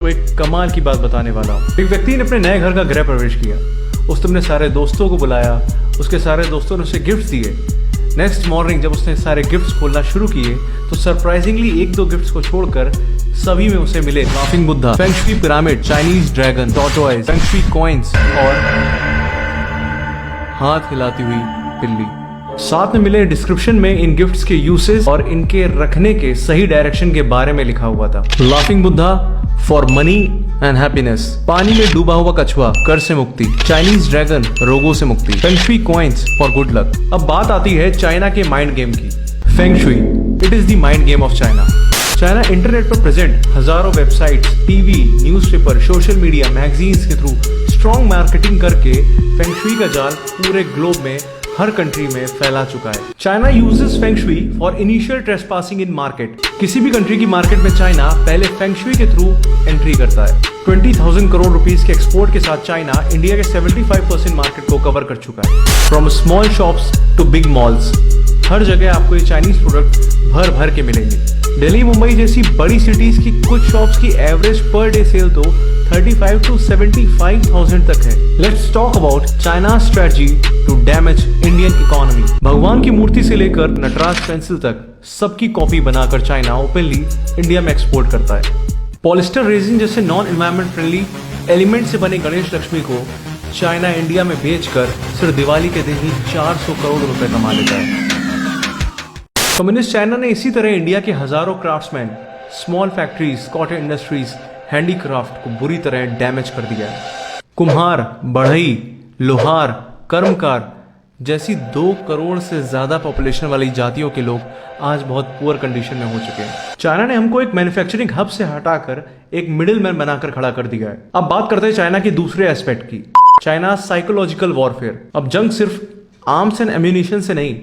तो एक कमाल की बात बताने वाला हूँ। एक व्यक्ति ने अपने नए घर का गृह प्रवेश किया। उसने अपने सारे दोस्तों को बुलाया। उसके सारे दोस्तों ने उसे गिफ्ट्स दिए। नेक्स्ट मॉर्निंग जब उसने सारे गिफ्ट्स खोलना शुरू किए तो सरप्राइजिंगली एक दो गिफ्ट्स को छोड़कर सभी में उसे मिले laughing Buddha, feng shui pyramid, Chinese dragon, tortoise, feng shui coins और हाथ हिलाती हुई बिल्ली। साथ में मिले डिस्क्रिप्शन में इन गिफ्ट्स के यूसेस और इनके रखने के सही डायरेक्शन के बारे में लिखा हुआ था। Laughing Buddha for money and happiness, पानी में डूबा हुआ कछुआ कर से मुक्ति, चाइनीज ड्रैगन रोगों से मुक्ति, feng shui coins for good luck. अब बात आती है चाइना के माइंड गेम की। Feng shui, it is the mind game of China. China internet पर प्रेजेंट हजारों websites, TV, newspaper, social media, magazines के थ्रू स्ट्रॉन्ग मार्केटिंग करके फेंग शुई का जाल पूरे ग्लोब में हर कंट्री में फैला चुका है। China uses feng shui for initial trespassing in market. किसी भी कंट्री की मार्केट में चाइना पहले फेंग शुई के थ्रू एंट्री करता है। 20,000 करोड़ रुपीस के एक्सपोर्ट के साथ चाइना इंडिया के 75% मार्केट को कवर कर चुका है। From small shops to big malls, हर जगह आपको ये चाइनीज प्रोडक्ट भर भर के मिलेंगे। दिल्ली, मुंबई जैसी बड़ी सिटीज की कुछ शॉप्स की एवरेज पर डे सेल तो 35 to 75,000 तक है। Let's talk about China strategy to damage Indian economy. भगवान की मूर्ति से लेकर नटराज पेंसिल तक सबकी कॉपी बनाकर चाइना ओपनली इंडिया में एक्सपोर्ट करता है। पॉलिस्टर रेजिन जैसे नॉन एनवायरमेंट फ्रेंडली एलिमेंट से बने गणेश लक्ष्मी को चाइना इंडिया में बेचकर सिर्फ दिवाली के दिन ही 400 करोड़ रुपए कमा लेता है। कम्युनिस्ट चाइना ने इसी तरह इंडिया के हजारों craftsman, small factories, cotton industries, handicraft को बुरी तरह डैमेज कर दिया है। कुम्हार, बढ़ई, लोहार, कर्मकार जैसी 2 करोड़ से ज्यादा पॉपुलेशन वाली जातियों के लोग आज बहुत पुअर कंडीशन में हो चुके हैं। चाइना ने हमको एक मैन्युफैक्चरिंग हब से हटाकर एक मिडिल मैन बनाकर खड़ा कर दिया है। अब बात करते हैं चाइना के दूसरे एस्पेक्ट की, चाइना साइकोलॉजिकल वॉरफेयर। अब जंग सिर्फ आर्म्स एंड एम्यूनिशन से नहीं,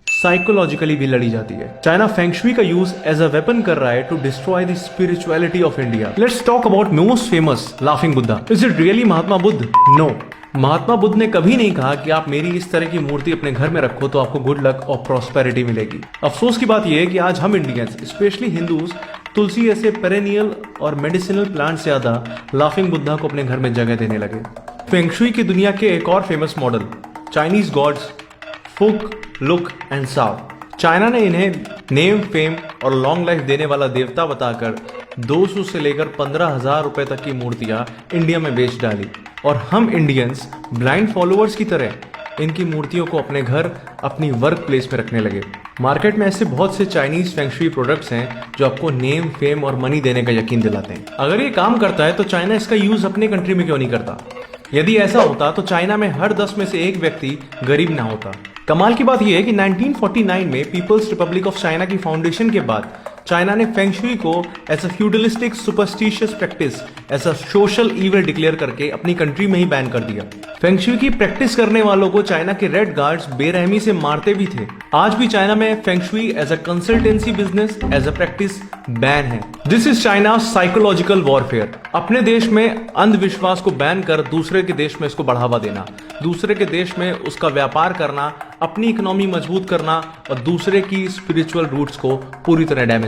साइकोलॉजिकली भी लड़ी जाती है। चाइना फेंग शुई का यूज एज अ वेपन कर रहा है to destroy the spirituality of India. Let's talk about most famous laughing Buddha. Is it really Mahatma Buddha? No, Mahatma Buddha ने कभी नहीं कहा कि आप मेरी इस तरह की मूर्ति अपने घर में रखो तो आपको गुड लक और प्रॉस्पेरिटी मिलेगी। अफसोस की बात यह है कि आज हम इंडियंस, स्पेशली हिंदूज, तुलसी ऐसे पेरेनियल और मेडिसिनल प्लांट से ज्यादा लाफिंग बुद्धा को अपने घर में जगह देने लगे। फेंग शुई की दुनिया के एक और फेमस मॉडल, चाइनीज गॉड्स फुक, लुक एंड साव। चाइना ने इन्हें नेम, फेम और लॉन्ग लाइफ देने वाला देवता बताकर 200 से लेकर 15,000 रुपए तक की मूर्तियां इंडिया में बेच डाली और हम इंडियंस ब्लाइंड फॉलोअर्स की तरह इनकी मूर्तियों को अपने घर, अपनी वर्क प्लेस में रखने लगे। मार्केट में ऐसे बहुत से चाइनीज फेंग शुई प्रोडक्ट्स हैं जो आपको नेम, फेम और मनी देने का यकीन दिलाते हैं। अगर ये काम करता है तो चाइना इसका यूज अपने कंट्री में क्यों नहीं करता? यदि ऐसा होता तो चाइना में हर 10 में से एक व्यक्ति गरीब ना होता। कमाल की बात यह है कि 1949 में पीपल्स रिपब्लिक ऑफ चाइना की फाउंडेशन के बाद चाइना ने फेंग शुई को as a feudalistic superstitious practice, as a social evil declare करके अपनी कंट्री में ही बैन कर दिया। फेंग शुई की प्रैक्टिस करने वालों को चाइना के रेड गार्ड्स बेरहमी से मारते भी थे। आज भी चाइना में feng shui as a consultancy business, as a practice ban है। This is China psychological warfare. अपने देश में अंधविश्वास को बैन कर दूसरे के देश में इसको बढ़ावा देना, दूसरे के देश में उसका व्यापार करना, अपनी इकोनॉमी मजबूत करना और दूसरे की स्पिरिचुअल रूट्स को पूरी तरह डैमेज